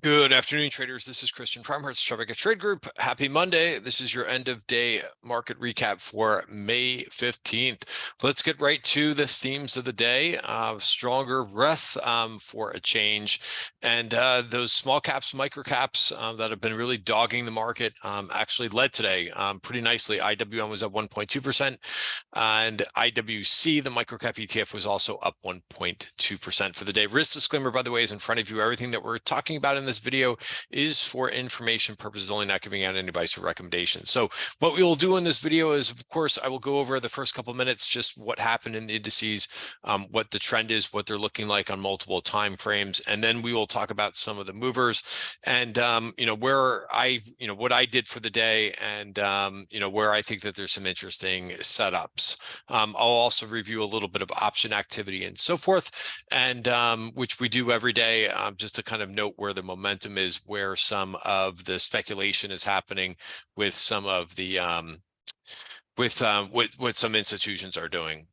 Good afternoon, traders. This is Christian from Tribeca Trade Group. Happy Monday. This is your end of day market recap for May 15th. Let's get right to the themes of the day. Stronger breath for a change. And those small caps, micro caps that have been really dogging the market actually led today pretty nicely. IWM was up 1.2%. And IWC, the microcap ETF, was also up 1.2% for the day. Risk disclaimer, by the way, is in front of you. Everything that we're talking about in this video is for information purposes only, not giving out any advice or recommendations. So what we will do in this video is, of course, I will go over the first couple of minutes, just what happened in the indices, what the trend is, what they're looking like on multiple time frames, and then we will talk about some of the movers and what I did for the day, and where I think that there's some interesting setups. I'll also review a little bit of option activity and so forth, and which we do every day, just to kind of note where the momentum is, where some of the speculation is happening with some of the what some institutions are doing.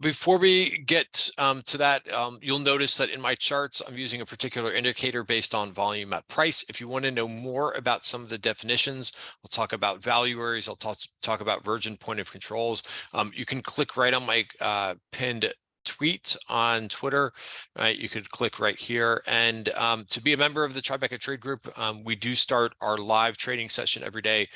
Before we get to that, you'll notice that in my charts, I'm using a particular indicator based on volume at price. If you want to know more about some of the definitions, I'll talk about value areas. I'll talk about virgin point of controls. You can click right on my pinned tweet on Twitter, right? You could click right here. And to be a member of the Tribeca Trade Group, we do start our live trading session every day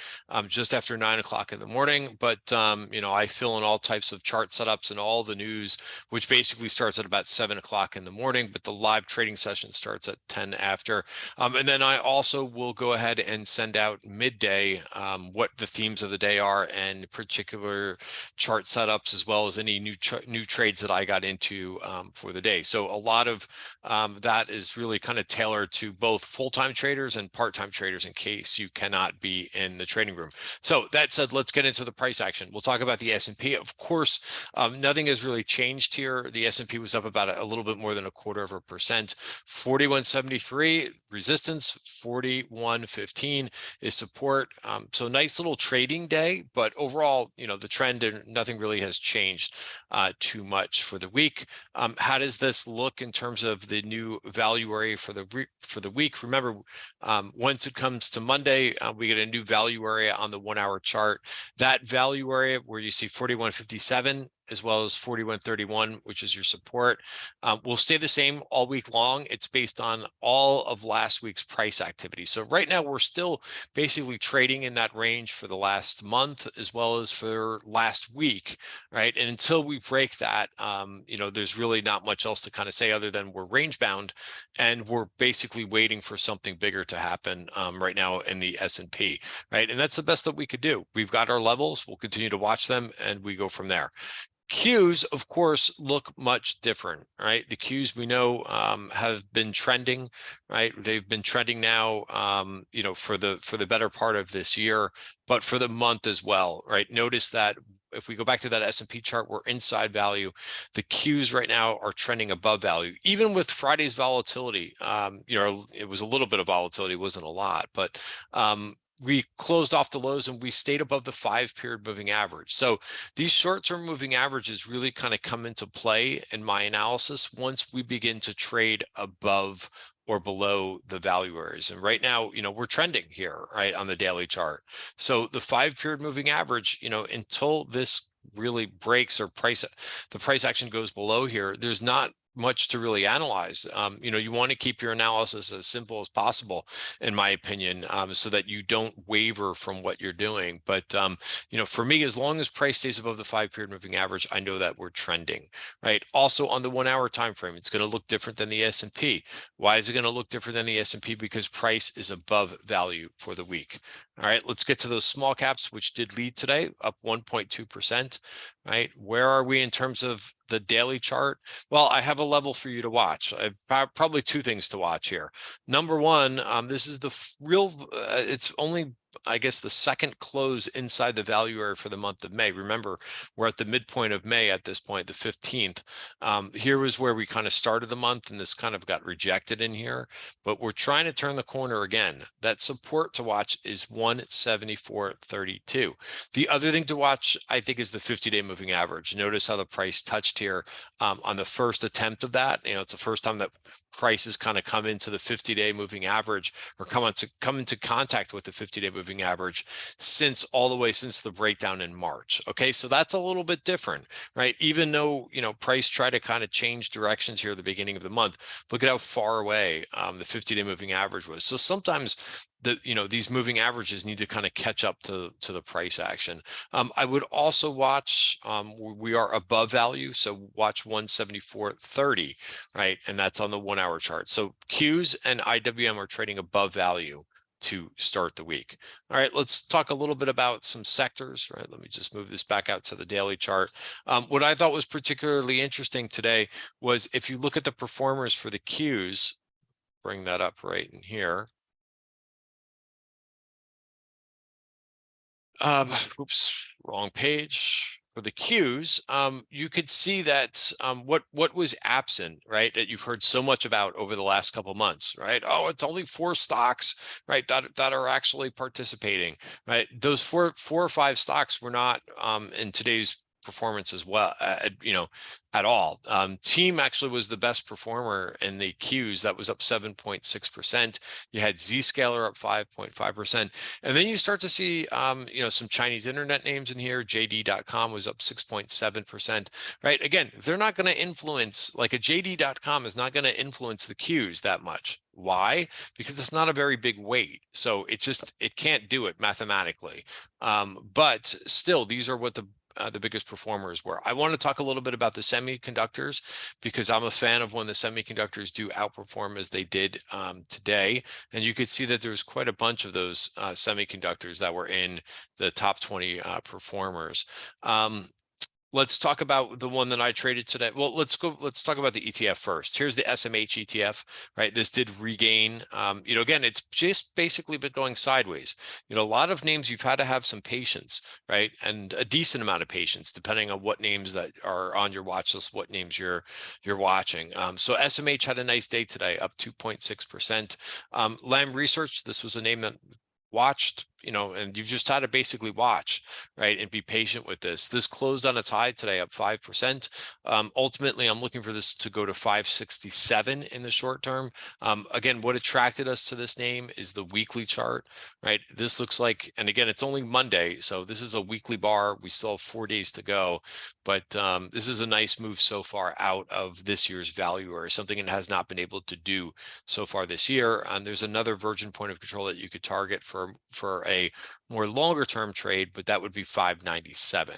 just after 9 o'clock in the morning. But, I fill in all types of chart setups and all the news, which basically starts at about 7 o'clock in the morning. But the live trading session starts at 10 after. And then I also will go ahead and send out midday what the themes of the day are and particular chart setups, as well as any new trades that I got into for the day. So a lot of that is really kind of tailored to both full-time traders and part-time traders in case you cannot be in the trading room. So that said, let's get into the price action. We'll talk about the S&P. Of course, nothing has really changed here. The S&P was up about a little bit more than 0.25%. 41.73 resistance, 41.15 is support. So nice little trading day, but overall, the trend and nothing really has changed too much for the week. How does this look in terms of the new value area for the week? Remember, once it comes to Monday, we get a new value area on the 1 hour chart. That value area where you see 41.57 as well as 41.31, which is your support, will stay the same all week long. It's based on all of last week's price activity. So right now we're still basically trading in that range for the last month as well as for last week, right? And until we break that, there's really not much else to kind of say other than we're range bound and we're basically waiting for something bigger to happen right now in the S&P, right? And that's the best that we could do. We've got our levels. We'll continue to watch them and we go from there. Qs, of course, look much different, right? The Qs we know have been trending, right? They've been trending now, for the better part of this year, but for the month as well, right? Notice that if we go back to that S&P chart, we're inside value. The Qs right now are trending above value, even with Friday's volatility. It was a little bit of volatility, it wasn't a lot, but we closed off the lows and we stayed above the 5-period moving average. So these short-term moving averages really kind of come into play in my analysis once we begin to trade above or below the value areas. And right now, we're trending here, right, on the daily chart. So the 5-period moving average, until this really breaks or the price action goes below here, there's not much to really analyze. You want to keep your analysis as simple as possible, in my opinion, so that you don't waver from what you're doing. But, for me, as long as price stays above the 5-period moving average, I know that we're trending, right? Also on the 1 hour time frame, it's going to look different than the S&P. Why is it going to look different than the S&P? Because price is above value for the week. All right, let's get to those small caps, which did lead today, up 1.2%, right? Where are we in terms of the daily chart? Well, I have a level for you to watch. I have probably two things to watch here. Number one, this is the real, it's only I guess, the second close inside the value area for the month of May. Remember, we're at the midpoint of May at this point, the 15th. Here was where we kind of started the month, and this kind of got rejected in here, but we're trying to turn the corner again. That support to watch is 174.32. The other thing to watch, I think, is the 50-day moving average. Notice how the price touched here on the first attempt of that. It's the first time that prices kind of come into the 50-day moving average, or come into contact with the 50-day moving average since the breakdown in March. Okay, so that's a little bit different, right? Even though price tried to kind of change directions here at the beginning of the month, look at how far away the 50-day moving average was. So sometimes these moving averages need to kind of catch up to the price action. I would also watch, we are above value, so watch 174.30, right? And that's on the 1-hour chart. So Qs and IWM are trading above value to start the week. All right, let's talk a little bit about some sectors, right? Let me just move this back out to the daily chart. What I thought was particularly interesting today was, if you look at the performers for the Qs, bring that up right in here. Oops, wrong page. For the Qs, you could see that what was absent, right, that you've heard so much about over the last couple months, right? Oh, it's only 4 stocks, right, that are actually participating, right? Those four or five stocks were not in today's performance as well, at all. Team actually was the best performer in the Qs. That was up 7.6%. You had Zscaler up 5.5%. And then you start to see, some Chinese internet names in here. JD.com was up 6.7%, right? Again, they're not going to influence, like a JD.com is not going to influence the Qs that much. Why? Because it's not a very big weight. So it can't do it mathematically. But still, these are what the biggest performers were. I want to talk a little bit about the semiconductors, because I'm a fan of when the semiconductors do outperform as they did today. And you could see that there's quite a bunch of those semiconductors that were in the top 20 performers. Let's talk about the one that I traded today. Well, let's talk about the ETF first. Here's the SMH ETF, right? This did regain, again, it's just basically been going sideways. A lot of names you've had to have some patience, right? And a decent amount of patience, depending on what names that are on your watch list, what names you're watching. So SMH had a nice day today, up 2.6%. Lam Research, this was a name that watched, and you've just had to basically watch, right, and be patient with this. This closed on its high today, up 5%. Ultimately, I'm looking for this to go to 567 in the short term. Again, what attracted us to this name is the weekly chart, right? This looks like, and again, it's only Monday, so this is a weekly bar. We still have 4 days to go, but this is a nice move so far out of this year's value, or something it has not been able to do so far this year. And there's another virgin point of control that you could target for a more longer term trade, but that would be 597,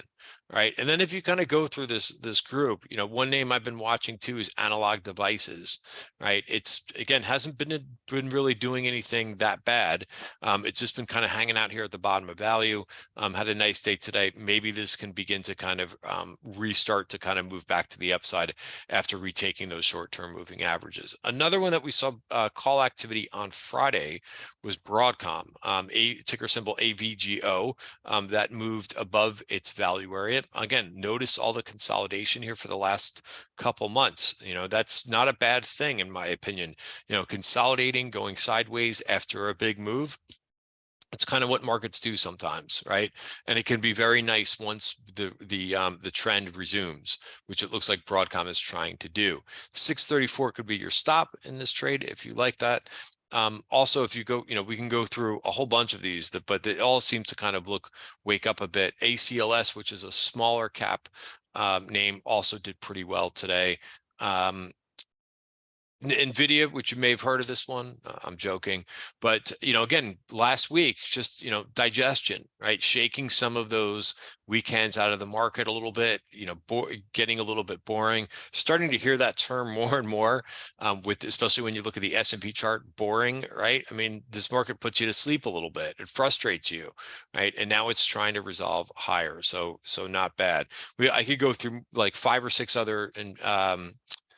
right? And then if you kind of go through this group, one name I've been watching too is Analog Devices, right? It's, again, hasn't been really doing anything that bad. It's just been kind of hanging out here at the bottom of value. Had a nice day today. Maybe this can begin to kind of restart to kind of move back to the upside after retaking those short-term moving averages. Another one that we saw call activity on Friday was Broadcom, a ticker symbol AVGO, that moved above its value area. Again, notice all the consolidation here for the last couple months. That's not a bad thing in my opinion. Consolidating, going sideways after a big move. It's kind of what markets do sometimes, right? And it can be very nice once the trend resumes, which it looks like Broadcom is trying to do. 634 could be your stop in this trade if you like that. Also, if you go, we can go through a whole bunch of these, but they all seem to kind of wake up a bit. ACLS, which is a smaller cap name, also did pretty well today. NVIDIA, which you may have heard of this one, I'm joking, but again, last week, just digestion, right? Shaking some of those weekends out of the market a little bit, getting a little bit boring. Starting to hear that term more and more, especially when you look at the S&P chart, boring, right? I mean, this market puts you to sleep a little bit. It frustrates you, right? And now it's trying to resolve higher, so not bad. I could go through like 5 or 6 other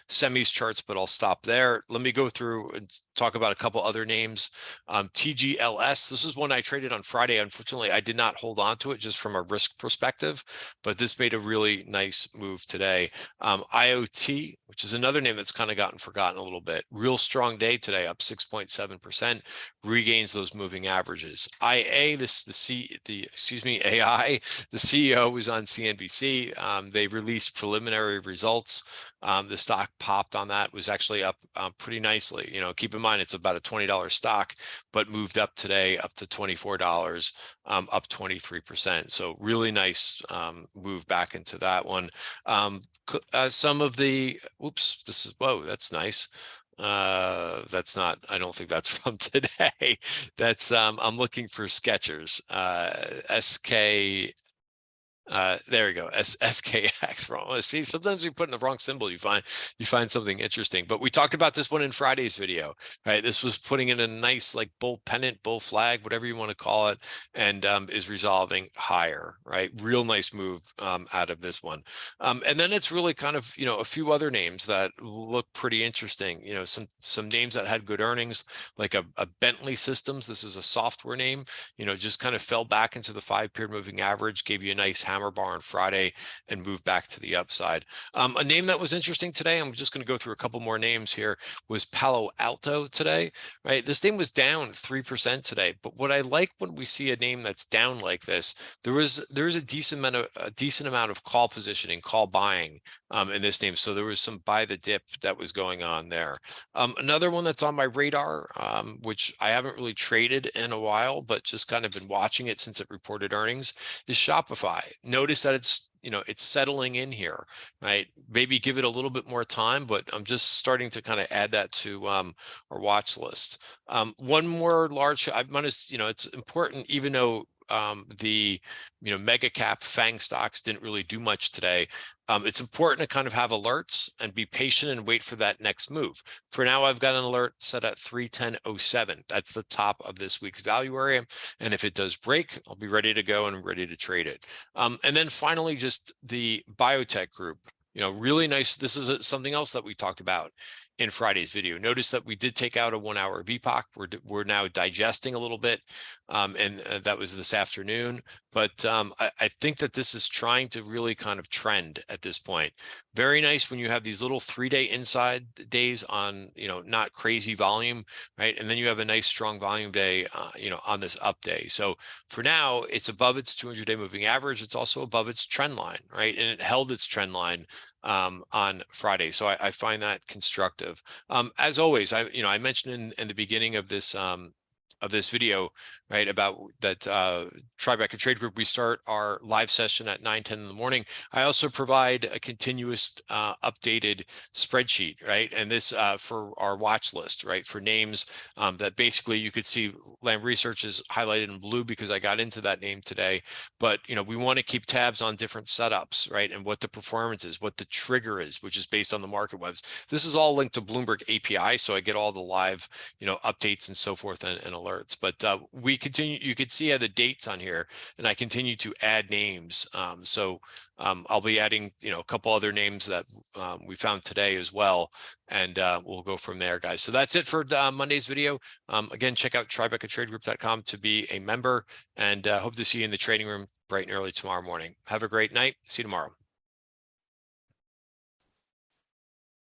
semis charts, but I'll stop there. Let me go through and talk about a couple other names. TGLS, this is one I traded on Friday. Unfortunately, I did not hold on to it just from a risk perspective, but this made a really nice move today. IoT, which is another name that's kind of gotten forgotten a little bit. Real strong day today, up 6.7%, regains those moving averages. AI, the CEO was on CNBC. They released preliminary results. The stock popped on that, was actually up pretty nicely. You know, keep in mind, it's about a $20 stock, but moved up today up to $24, up 23%. So really nice move back into that one. Some of the, oops, this is, whoa, that's nice. That's not, I don't think that's from today. That's, I'm looking for Skechers, SK, there we go. SKX. Wrong. See, sometimes you put in the wrong symbol, you find something interesting. But we talked about this one in Friday's video, right? This was putting in a nice like bull pennant, bull flag, whatever you want to call it, and is resolving higher, right? Real nice move out of this one. And then it's really kind of, you know, a few other names that look pretty interesting. You know, some names that had good earnings, like a Bentley Systems. This is a software name. You know, just kind of fell back into the 5-period moving average, gave you a nice hammer bar on Friday and moved back to the upside. A name that was interesting today, I'm just going to go through a couple more names here, was Palo Alto today, right? This name was down 3% today, but what I like when we see a name that's down like this, there is a decent amount of call positioning, call buying in this name. So there was some buy the dip that was going on there. Another one that's on my radar, which I haven't really traded in a while, but just kind of been watching it since it reported earnings, is Shopify. Notice that it's, you know, it's settling in here, right? Maybe give it a little bit more time, but I'm just starting to kind of add that to our watch list. One more large, I'm gonna, you know, it's important, even though the, you know, mega cap FANG stocks didn't really do much today. It's important to kind of have alerts and be patient and wait for that next move. For now, I've got an alert set at 310.07. That's the top of this week's value area. And if it does break, I'll be ready to go and ready to trade it. And then finally, just the biotech group. You know, really nice. This is something else that we talked about in Friday's video. Notice that we did take out a 1-hour VPOC. We're now digesting a little bit, and that was this afternoon. But I think that this is trying to really kind of trend at this point. Very nice when you have these little 3-day inside days on, you know, not crazy volume, right? And then you have a nice strong volume day, you know, on this up day. So for now, it's above its 200-day moving average. It's also above its trend line, right? And it held its trend line on Friday. So I find that constructive. As always, I mentioned in the beginning of this video, right, about that Tribeca Trade Group, we start our live session at 9:10 in the morning. I also provide a continuous updated spreadsheet, right, and this for our watch list, right, for names that basically you could see Lamb Research is highlighted in blue because I got into that name today. But you know, we want to keep tabs on different setups, right, and what the performance is, what the trigger is, which is based on the market webs. This is all linked to Bloomberg API, so I get all the live, you know, updates and so forth and alerts. But we continue, you could see the dates on here, and I continue to add names. I'll be adding, you know, a couple other names that we found today as well, and we'll go from there, guys. So that's it for Monday's video. Again, check out tribecatradegroup.com to be a member, and hope to see you in the trading room bright and early tomorrow morning. Have a great night. See you tomorrow.